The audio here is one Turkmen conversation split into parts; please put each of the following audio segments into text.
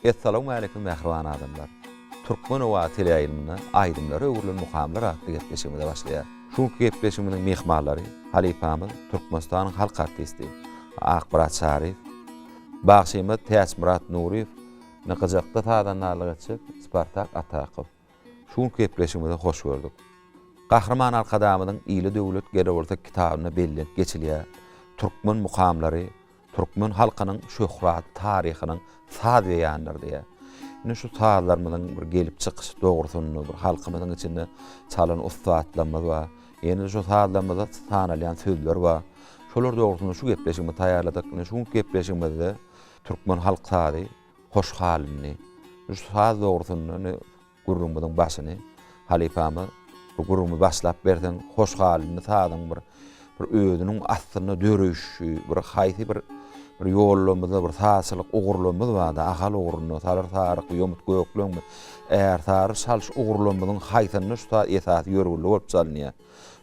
Esselamu aleyküm mehriban adamlar. Türkmen owa teleýaýylyna aýdymlary öwürlen mukamlar atly gepleşigimizde başlaýar. Şu gepleşigimiň mehmanlary Halipamyz Türkmenistanyň halk artisti Akbarat Şarif, Bagşymy Täsmirat Nuriýew, Nykyjakda tadanlarlyk etjek Spartak Atakow. Şu gepleşigimizde hoş gördük. Gahrman arkadamynyň ýyly döwlet gerewerdik kitabyna belli geçilýär. Türkmen mukamlary, Türkmen halkynyň şöhrat taryhynyň sade ýanlar diýär. Ine şu taýlarmyň bir gelip çykyş dogrusyny bir halkymyzyň içinde çalan ustatlarymyz bar. Ýene şu taýlarmyzda tanalýan sözler bar. Şolar dogrusyny şu gepleşigimi taýýarladyk. Ine şu gepleşigimizde Türkmen halk sady hoş halyny, şu sade dogrusyny gurrumyzyň başyny Halipamy bu gurrumy başlap berden hoş halyny taýdan bir özüniň astyna döreşi, bir haýsy bir ýollamyzda bir tasylyk ugurlamyz bar da, ahal ugurluny, talar taryk, ýomut göýekleň, eger tar çalş ugurlamyzyň haýsyny şu esas ýörgüli bolup çalynýar.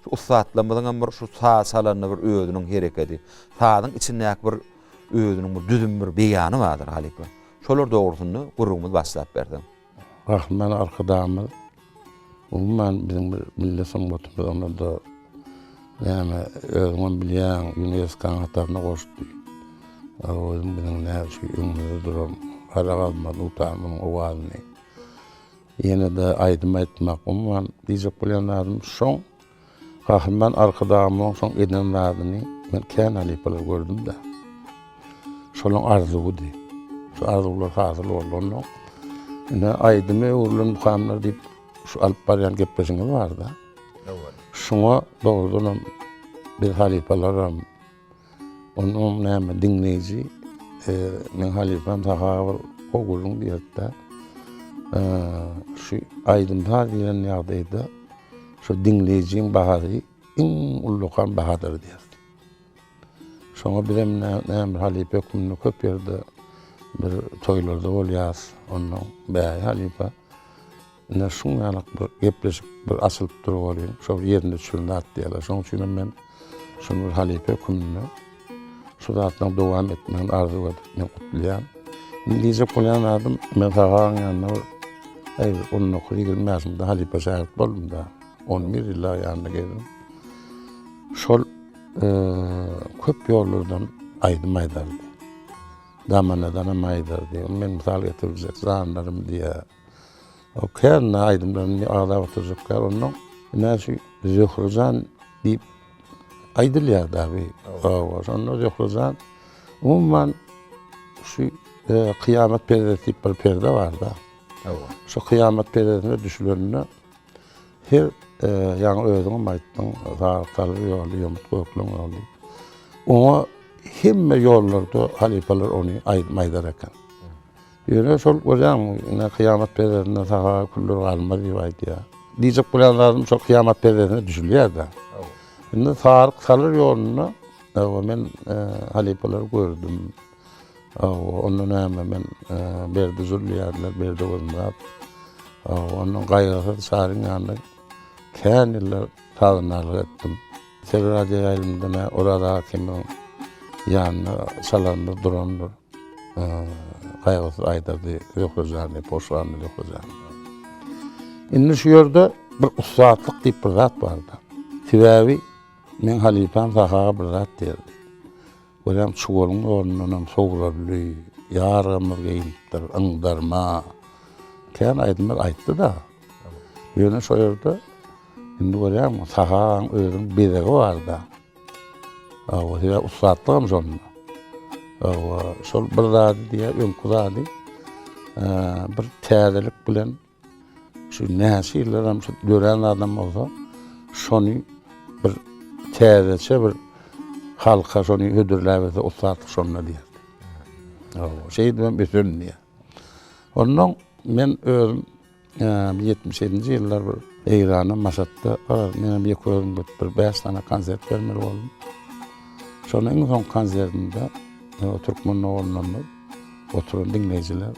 Şu ustatlamyzyň bir şu tasalanyny bir özüniň hereketi, taýdyň içindäki bir özüniň bir düzüm bir beýany bardyr Halipa. Şolar dogrusyny gurrumyz başlap berdi. Rahman arkadamyz, umman bizim millet sanatçılarına da yani özüňi bilýän UNESCO hatarına goşdy. Awalım bilen näçe ümrüde duram, haragazma utanmam owalyny. Ýene de aýdym aýtmak umman diýjek bolýanlarym şoň Rahman arkadamyň şoň edenlaryny men kän Halipalar gördüm de. Şolaň arzuwdy. Şu arzuwlar hasyl bolýan. Ine aýdymy urlun mukamlar diýip şu alyp barýan gepleşiňiz bar da. Şoňa dogrudan bir Halipalaram onun näme dinleýiji men Halipam tahawyr ogurun diýetde şu aýdymda diýen ýagdaýda şu dinleýijiň bahary iň ullukan bahadyr diýer. Şoňa birem näme Halipa kumny köp ýerde bir toýlarda bolýar, onuň bäý Halipa ne şuňalyk bir gepleşip bir asylyp durup bolýar. Şo ýerinde düşürnät diýerler. Şoň üçin men şunu Halipa kumny şu zatdan dowam etmän arzu edip gutlaýan. Diýjek bolýan adam men taýan ýanyna onun okury girmäsmidi Halipa şähert boldum da. 11 ýyla ýanyna geldim. Şol köp ýollardan aýdym aýdardy. Damanadan aýdardy. Men misal getirjek zanlarym diýe. O kän aýdymdan ağda oturjak onuň näçe Zöhrüzan diýip aýdylýar daby. Şonu Zöhrüzan umman şu kıyamet perdesi bir perde var da. Şu kıyamet perdesine düşülerini her yani özüňe aýtdyň, zaratar ýoly, ýomut gökleň ýoly. Oňa hemme ýollarda Halipalar ony aýdmar eken. Ýöne şol bolýan kıyamet perdesine saha kullar galmaz diýip aýdýar. Diýjek bolýanlaryň şol kıyamet perdesine düşülýär da. Indi Tarık salır ýoluny men Halipalar gördüm. Onu näme men berdi zurlýarlar, berdi gözümdap. Onuň gaýrasy şaryň ýanyna kän ýyllar taýdanlarlyk etdim. Serraje ýaýlymda orada kimin ýanyna salandy durandyr. Gaýrasy aýdardy, ýokuzany, poşlany ýokuzany. Indi şu ýerde bir ustatlyk diýip bir zat bardy. Sebäbi men Halipam sahaga bir zat derdi. Bolýan çuwalyň ornundan sowrarly, ýarymyz geýilipdir, aňdarma. Kän aýdymlar aýtdy da. Ýöne şo ýerde indi bolýan sahaň özüň bezegi bar da. Awa ustatlyk jonna. Awa şol bir zat diýe öňküzady bir täzelik bilen şu näşirlerim şu gören adam bolsa şonu bir täzeçe bir halka şonu hödürläbese ustatlyk şonna diýer. Şeýdem bütünniýe. Onuň men özüm 77-nji ýyllar bir Eýrana Maşatda menem bir köýüm bir 5 tane konsert bermeli boldum. Şonuň soň konsertinde Türkmen oğullarymyz oturan dinleýijiler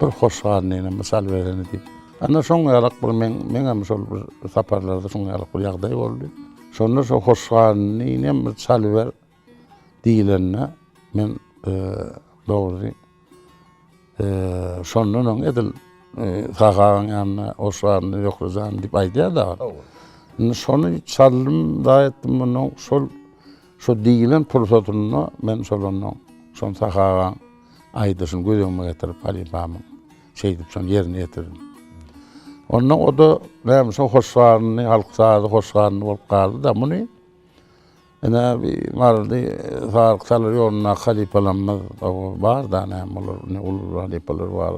bir hoş halyny misal bereni diýip. Ana şoň ýalyk bir meňem şol bir saparlarda şoň ýalyk bir ýagdaý boldy. Şonda şo hoş halyny bir çalber diýilenne men dogry Şondan edil sagaň ýanyna oşarny ýokrazan diýip aýdýar da. Şonu çaldım da etdim bunu şo diýilen pursatyny men şolanyň şon sagaň aýdyşyny gözüme getirip halipamyň şeýdip şonu ýerine ýetirdim. Ondan o da näme şo hoşgarny halksazy hoşgarny bolup galdy da muny ene bir mardy farklar ýoluna halipalanmaz bar da näme bolar ne ulur halipalar bar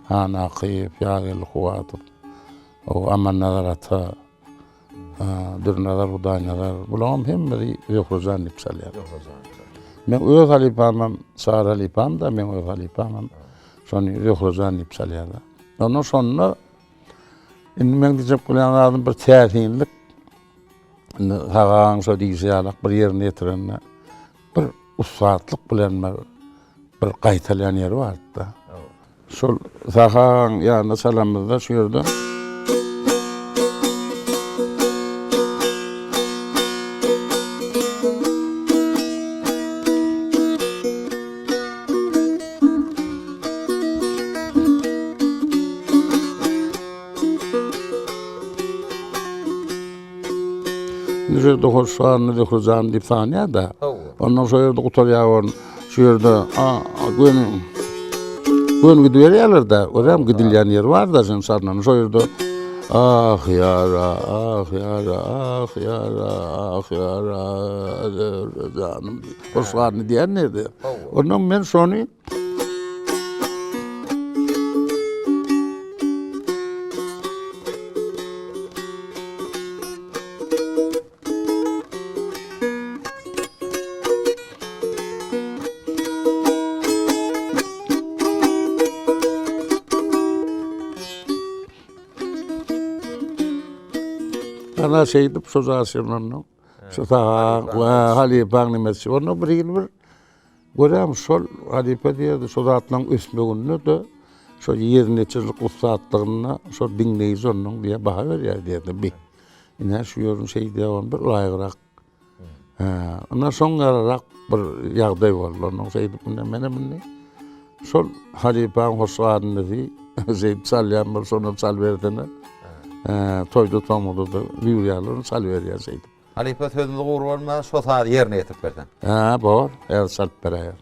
hana qyp ýagil huwatyp o aman nazarata dürnazar udaýnazar bulam hemmeri ýokrazan diýip salýar. Men öz halipamam sar halipam da men öz halipamam şonu ýokrazan diýip salýar. Ondan sonra indi men diýip bolýan bir täsinlik hagaň şo diýýärlik bir ýerine ýetirenme bir usatlyk bilen bir gaýtalýan ýeri bar da. Şol hagaň ýa-ni salamyzda şu ýerde Şurada hoşlarını ýokrazan diýip sanýar da. Ondan şu ýerde gutarýar, şu ýerde gün gidiyorlar da, oram gidilýän ýer bar da sen sarnan şu ýerde ah yara canım hoşlarını diýen nerede? Ondan men şonu ana şeýdip sözäşirnäň şu tağa halipaň nimesi onu bir görem şol halipa diýdi sözatlaň üsmegini de şo ýerneçilik usatlygyna şo diňleýiz onuň diýe baha berýär diýdi bi. Ine şu ýörün şeýde on bir laýyrak. Ona soňrarak bir ýagdaý boldy. Onuň şeýdip mene şol halipaň hoşlandy. Zeýip salýan bir şonu sal berdine. Toyda tamamda da ýürýärler sal berýär şeýdip. Halipa sözüňizi gurulma şo saat ýerine ýetip berden. Bor, salp berýär.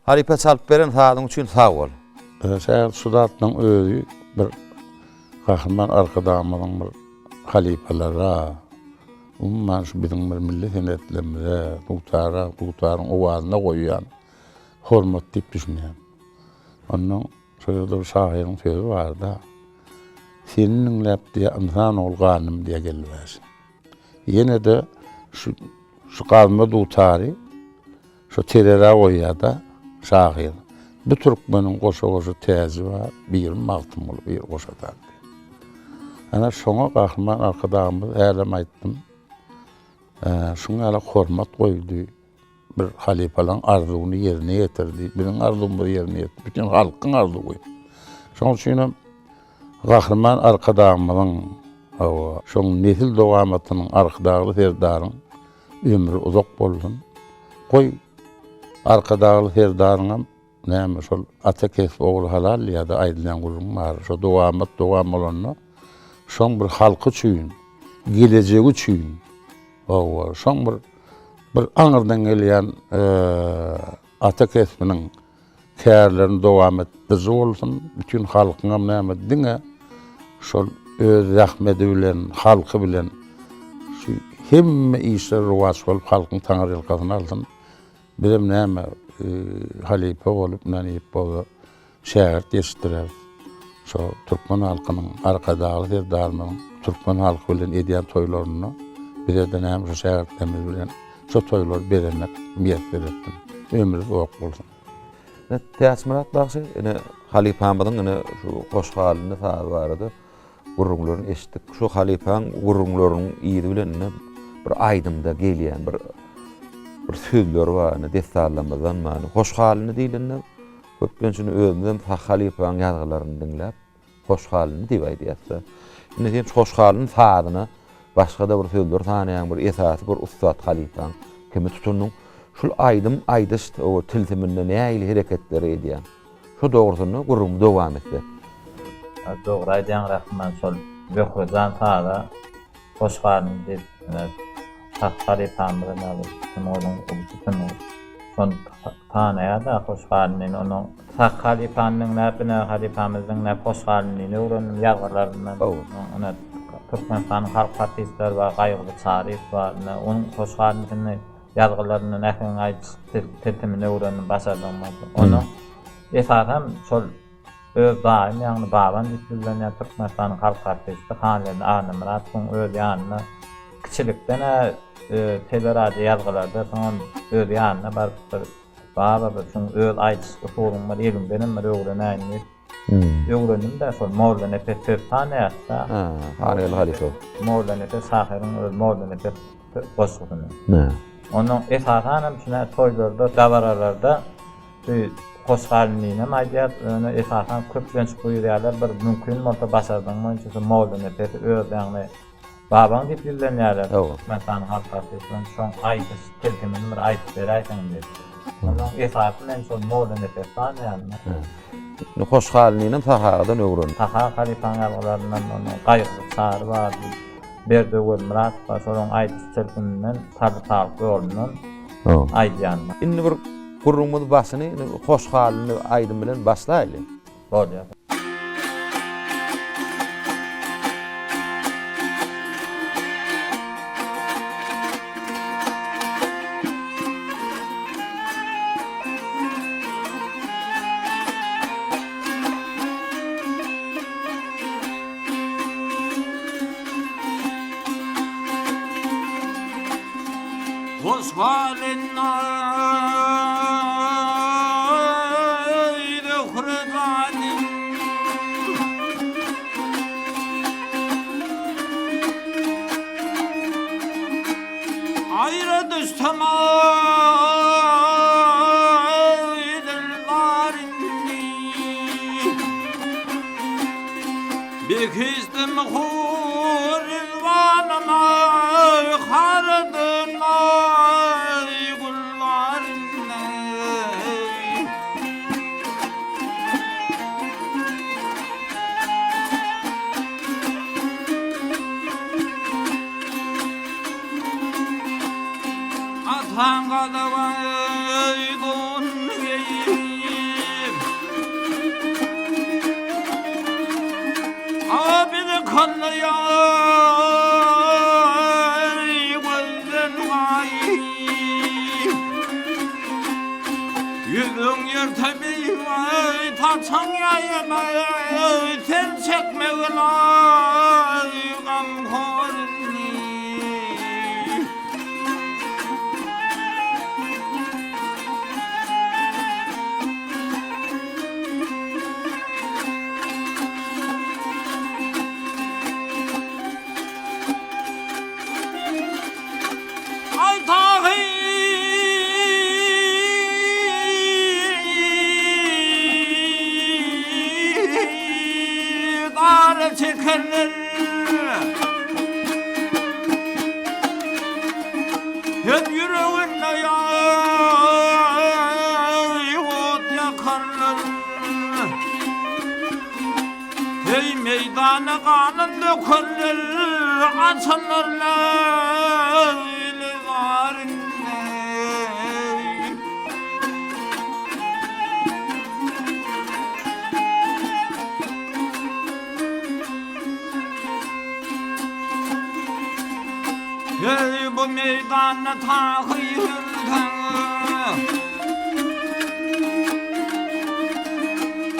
Halipe çalıp beren sadyň üçin sag bol. Şäher Sudatnyň özü bir gahryman arkadamyň bir halipelara, umman şu bizim bir millet senetlerimize, tutarın owazyna goýýan hormat diýip düşünýän. Ondan şöyle bir şahyryň sözü bar da, senin diye insan olganym diye gelýär. Ýene de şu galma tutary, şu terera goýýar da şahyr. Bu Türkmeniň goşa täzi bar, bir maltym bolup bir goşadan. Ana şoňa gahryman arkadamyz älim aýtdym. Şoňa ala hormat goýdy. Bir halipalaň arzuwyny ýerine ýetirdi. Biziň arzumyzy ýerine ýetirdi. Bütün halkyň arzuwy. Şoň üçin gahryman arkadamyzyň şoň nesil dowamatynyň arkadagy serdaryň ömrü uzak bolsun. Goý arkadagy serdaryňam näme şol atakes ogul halal ýa-da aýdylan gurrun bar. Şo dowam bolanyny şoň bir halky üçin, gelejegi üçin, şoň bir aňyrdan gelýän atakesiniň kärlerini dowam etdirýär bolsun. Bütün halkyňam näme diňe şol öz rahmeti bilen, halky bilen şu hemme işler ruwaç bolup halkyň taňry ýylgyny aldym. Bilim näme halipe bolup näme bolup şäher ýeşdirer. Şo Türkmen halkynyň arkadagy serdarynyň Türkmen halky bilen edýän toýlaryny birden hem şu şäherlerimiz bilen şu toýlar beremek miýet beretdim. Ömrü uzak bolsun. Täsmirat bagşy, ene halipamyzyň ene şu hoş halyny taýy barady. Gurrunlaryny eşitdik. Şu halipaň gurrunlarynyň ýeri bilen bir aýdymda gelýän bir sözler bar, ene destallamazdan many hoş halyny diýilende köplençini özünden halipaň ýazgylaryny dinläp hoş halyny diýip aýdýar. Ine hem hoş halyny taýdyna başga da bir sözler tanaýan bir esasy bir ustad halipaň kimi tutunyň şul aýdym aýdyş o tiltiminde näýili hereketleri edýän. Şu dogrusyny gurrun dowam etdi. Dogry aýdýan rahman şol Böhrezan taýda hoş halyny diýip halipaňyň näme son tanaýa-da hoş halyny onu halipaňyň näpine halipamyzyň näp hoş halyny öwrenip ýazgylaryndan ona Türkmenistan halk partiýasy we gaýgyly çaryp bar. Onuň hoş halyny ýazgylaryny näkin aýdyp tiltimini öwrenip başardymady. Onu esasam şol öz daim ýagny baban diýilýän Türkmenistan halk partiýasy hanlaryny anymrat soň öz ýanyna kiçilikden teleradi ýazgylarda soň öz ýanyna baryp baba şoň öz aýdyşy forum bar ýelim benim bir öwrenäýin. Öwrenim de şol Mawlana Petep tanaýatda. Hanyl halife. Mawlana Petep sahyryň öz Mawlana Petep boşlugyny. Onuň esasanam şuna toýlarda, davaralarda hoş halyny maýdýar, onu esasan köplenç goýýarlar bir mümkin bolsa başardyňmy şu Mawlana Petep öz ýagny babaň diýip bilýärler. Men sana halk partiýasynyň şoň aýdyş tiltimini bir aýdyp beräýsin diýip. Onuň esasan şol Mawlana Petep tanaýarlar. Hoş halyny tahadan öwren. Taha halipaň ýazgylaryndan onu gaýgyly çary bar. Berde Murat başaryň aýdyş tiltiminden taýyp bolundan aýdýan. Indi bir gurrumyz başyny hoş halyny aýdym bilen başlaýly. Bolýar. Hoş halin aydı hırganin ayrı düştüm aydınlarını bir kizdim hurvanıma hardın Hangalı vaydun kanlı yağ gözden vay. Yüzün yırtımı vay taçan yayma sen çekmeğin ay gamhorini. Ay tahi dar çekenler hep yüreğinde yay ot yakarlar. Hey meydana kanın dökerler açanlarla hey bu meydana tahirden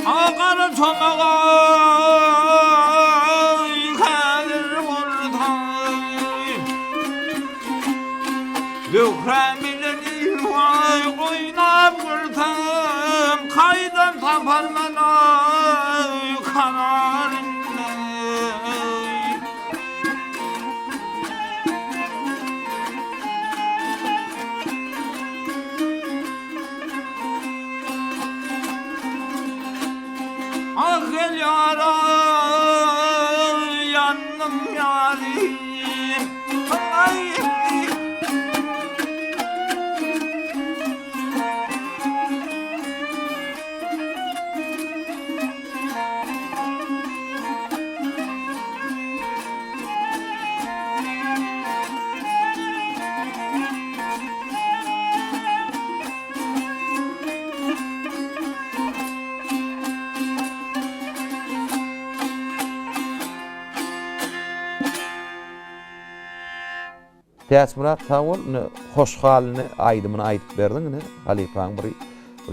ağarı çomağa yıkarır buradan Bükremileri vay oynap buradan kaydan taparmana kararın. Ah gel yara yandım yarim. Ay. Täs Murat tawol hoş halini aydymyny aýdyp berdiň halipaň bir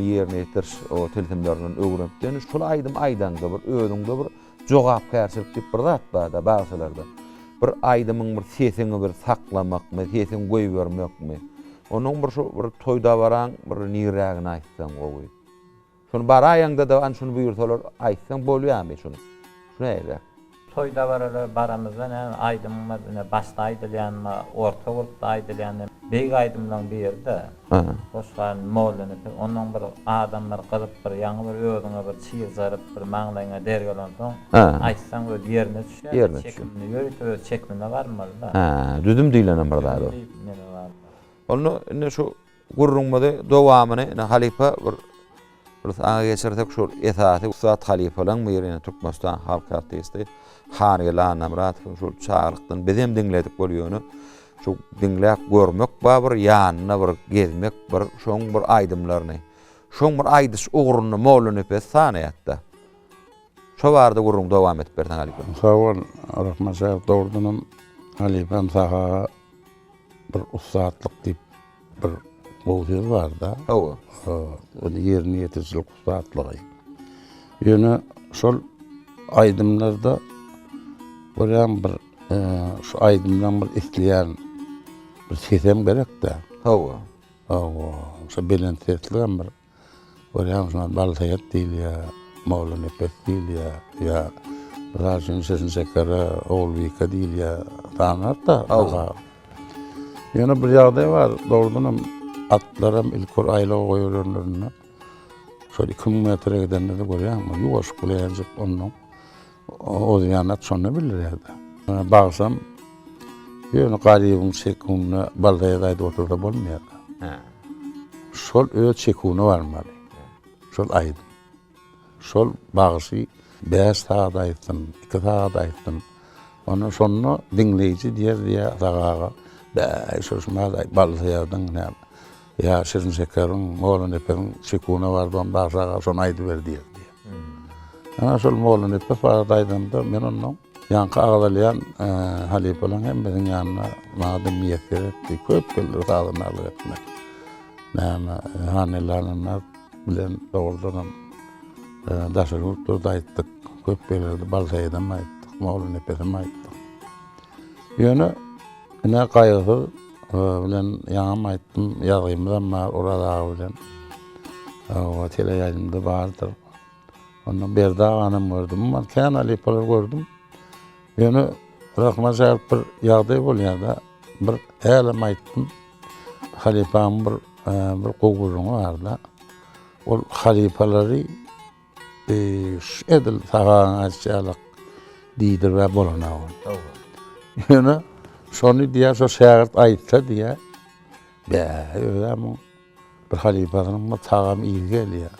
ýerine ýetiriş o tiltimlerinden öwrenipden şol aydym aýdanda bir özüňde bir jogapkärçilik diýip bir zat barda bagsalarda bir aydymyň bir sesini bir saklamakmy sesini goýup bermekmi onuň bir şu bir toýda baran bir nirägini aýtsaň gowy şonu bar aýaňda da an şunu buyursalar aýtsaň bolýarmy şunu şunu eýler. Toyda baramızdan aydımlar başta aydılayanma, orta grupta aydılayanma, beyg aydımdan bir yerde hoşlan moğlanıp, onun bir adamlar kılıp bir yanı bir öğrüne bir çiğzarıp bir mağlayına dergelen son aytsan öyle yerine düşer, çekimini yürütür, çekimine var mı? Düdüm diýlenem barda. Onu ne şu gurrunmada dowamyny halipa bir ağa geçirdik şu esasy Ustad Halifalan ýerine Türkmenistan halk artisti Hargelan Namrat şu çağrykdan bizem dinledik bolýany şu dinläp görmek bir ýanyna bir gezmek bir şoň bir aýdymlaryny şoň bir aýdys ugruny moğlunyp sanaýatda şo barda gurrun dowam etip berdiň Halipa. Sağ ol, rahmat şäher dowrunum Halipam saha bir ustadlyk diýip bir mowzu bar da. Owa. Onu yerine yetiricilik ustadlygy. Ýöne şol aýdymlarda bolan bir şu aýdymdan bir isleýän bir sesem gerek de. Owa. Owa, şu bilen seslen bir bolan şuna baltaýat diýilýär, mawlany pes diýilýär, ýa Raşin sesin sekere Oğulvika diýilýär, taňat da. Ýöne bir ýagdaý bar, dowrunum atlaram ilkor aýla goýulanlaryna şol 2 metre gidende de görýärmi? Ýuwaş gülýänjek onuň o ýanat şonu bilýärdi. Bagsam ýöne garybyň çekүүne baldaýa daýdy oturda bolmaýardy. Şol öz çekүүne barmaly. Şol aýdy. Şol bagsy 5 saat aýtdym, 2 saat aýtdym. Onu şonu dinleýiji diýer dagaga şoşmaz baldaýardyň näme ya şerin şekerin, moğlan eperin çekûne vardı, on bağışağa şonu aydı verdi diye. Ana şol moğlan epe faradaydım da men onun Yankı ağlayan halife olan hem bizim yanına madem yeter etti. Köp gelir sağlığını etmek. Näme hanelerine bilen doğrudan daşırıp durdu ayttık. Köp gelirdi balsaydan ayttık. Moğlu nepesem ayttık. Yönü ne kaygı bilen yanım ayttım. Yazıyımdan var orada bilen. O tele yayınımda vardır. Ondan bir daha anım gördüm. Ama kendi halifeler gördüm. Yönü rahmaca bir yağday oluyor da bir elim ayttım. Halifam bir kogurun vardı. O halifeleri edil sağan açalık didir ve bolana var. Yönü şonu diye şu şehir aytsa diye öyle ama bir halifenin bu sağam iyi geliyor.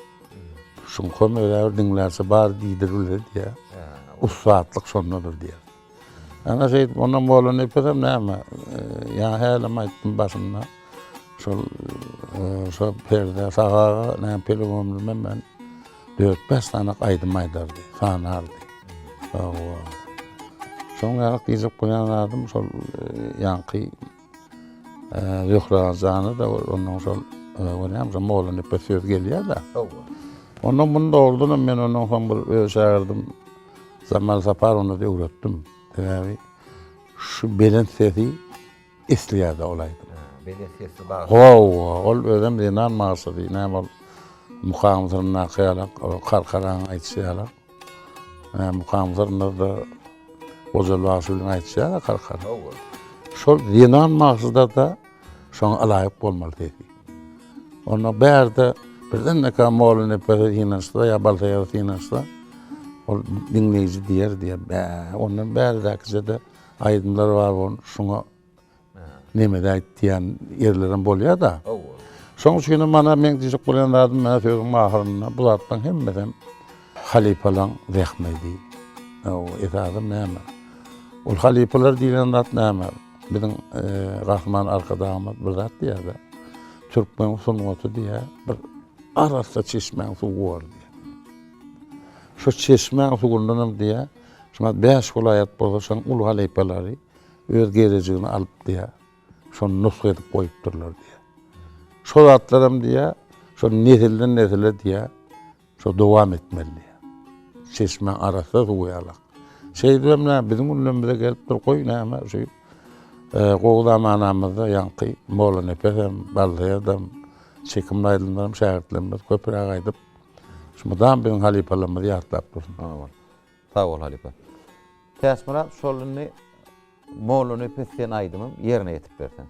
Şun kom öyle dinlerse bar didirirler diye. Usvatlık sonradır diye. Ana şey ondan bolana yapasam ne ama ya helim ayttım başımda. Şu perde sağa ne pelomum ben 4-5 tane aydım aydardı, sanardı. Sonra diyecek bulanadım sol yankı yuhrazanı da onun sol oynayamsa moğlan hep söz geliyor da. Onun bunda olduğunu ben onun son bir çağırdım. Zaman Sapar onu da öğrettim. Tabii şu belen sesi İsliye'de olaydı. Ol özüm dinan mağsadi ne bol mukamlarına kıyalak karkaran aytsayalar. Mukamlarına da Ozal Vasul'un aytsayalar karkar. Şol dinan mağsada da şoň alayıp bolmaly dedi. Onu berde birden ne kadar moğlu nepesi hinasda ya baltaya hinasda ol dinleyici diye onun berdeki de aydınlar var onun şuna nemede aytdiyan yerlerin bolýar da. Şoň üçin mana men diýjek bolanlarym men sözüň ahyrynda bu zatdan hemmeden halifalan rahmedi. O esadım näme? Ol halifalar diýilen zat näme? Bizim Rahman arkadaşımız bir zat diýär. Türkmen sunnaty diýär. Bir arasda çeşmeň suwy bar diýär. Şu çeşmeň suwundan diýär. Şuna 5 vilayet bolsaň ul halifalary öz gelejigini alyp diýär. Şonu nusga edip koyupdurlar diye. Şu zatlarım diye, şu nesilden nesile diye, şu devam etmeli diye. Çeşme arası uyalak. Şey diyorum ne, bizim ünlümüze gelip dur koy ne ama şey, Qoğdam anamızda yankı, Moğla nepesem, Balzayadam, çekimli aydınlarım, şahitlerimiz köpüre aydıp, şimdi daha bizim halifelerimizi yatlap dursun. Sağ ol halife. Täsmira şolunu Moğla nepesen aydymym yerine yetip bersen.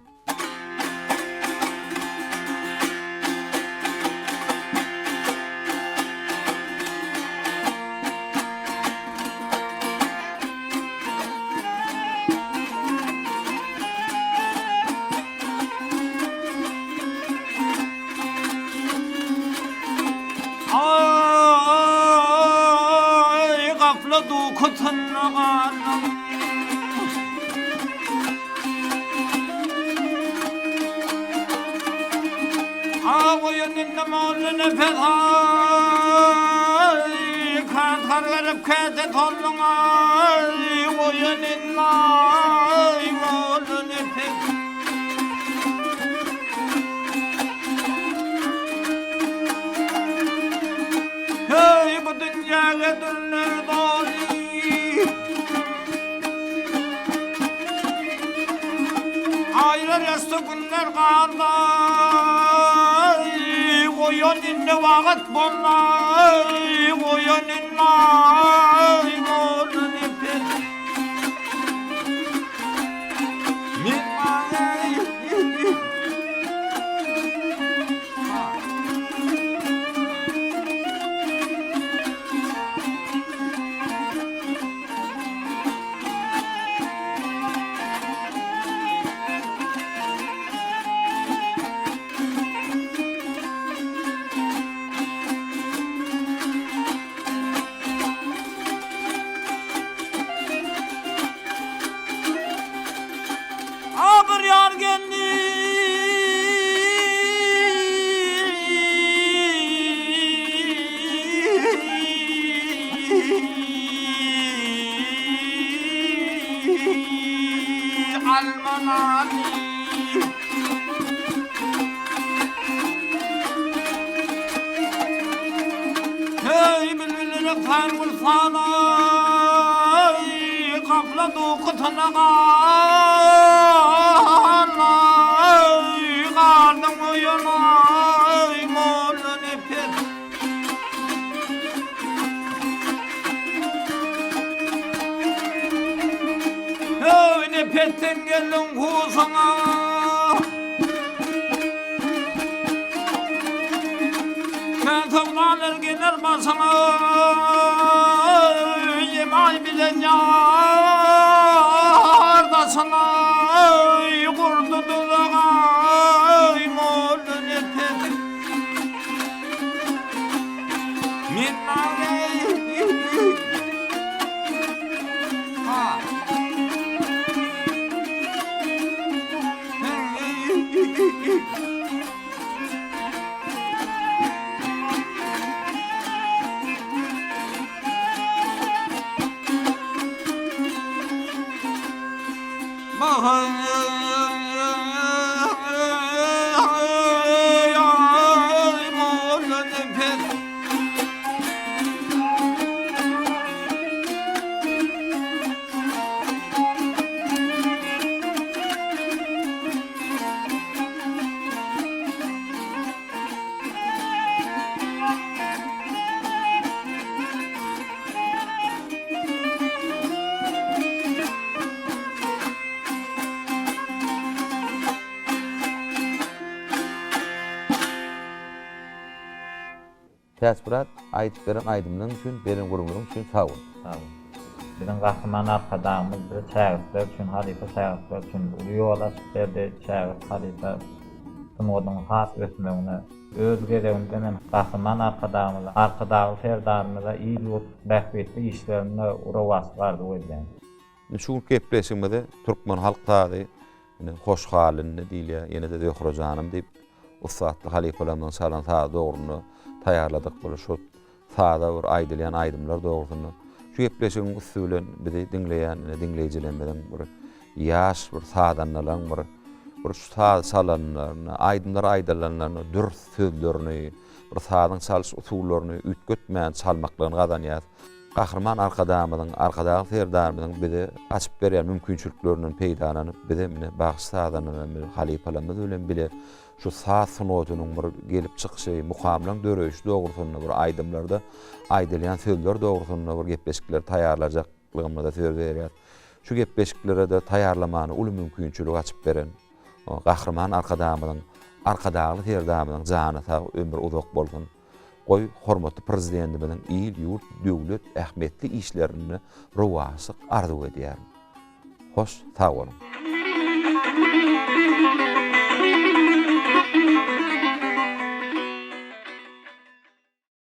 Ay gafladu kutanağanım Ağoyunun namolunu fedhay Kantar verip kede tollun ay Oyunun ay molunu fedhay Hey bu dünyaya dönür doli Ayrı rastı günler kalday Oyun inne vakit bollay Oyun inne ay molun ipet tan ulfana qafla duqtana qardım oyuna molun ipet öyle petten gelin kuzuna Tavlanır gelir basana Yemay bilen yardasına Kurdu dulağa Molun etedik Minnare Ha Täsbirat aýdyp beren aýdymlaryň üçin, benim gurulmaryň üçin sag bol. Sağ olun. Bizim kahraman arkadaşımız bir şäherler üçün, halife şäherler üçün ýola berdi, şäher halife tümodun has etmegine öz gereginden kahraman arkadaşymyza serdarymyza iyi ýurt bähbetli işlerine urawas bardy öýden. Şu gepleşmede Türkmen halk taýy, hoş halyny diýilýär, ýene de Ýohrajanym diýip ussatly halifelerimden salan taýy dogruny taýýarladyk bolar şu taýda bir aýdylýan aýdymlar dogrusyny. Şu gepleşigiň usulen bizi dinleýän, dinleýijilerden bir ýaş bir taýdanlaryň bir salanlaryny, aýdymlar aýdylanlaryny, dürüst sözlerini, bir taýdan salys usullaryny ütgetmän salmaklaryny gadanýar. Kahraman arkadaşymyzyň serdarymyzyň bize açyp berýän mümkinçilikleriniň peýdalanyp bize mine bagşysadanlar halifelerimiz bilen bile şu saat sunuwunyň bir gelip çykyşy, mukamlaryň döreýişi dogrusyny bir aýdymlarda aýdylýan sözler dogrusyny bir gepleşikler taýýarlajaklygymyza da söz berýär. Şu gepleşiklere de taýýarlamany uly mümkinçilik açyp beren kahraman arkadaşy serdarymyzyň jany sag, ömür uzak bolsun. Goý hormatly prezidentimiň il, ýurt, döwlet ähmetli işlerini rowasyk arzu edýär. Hoş, sag bolun.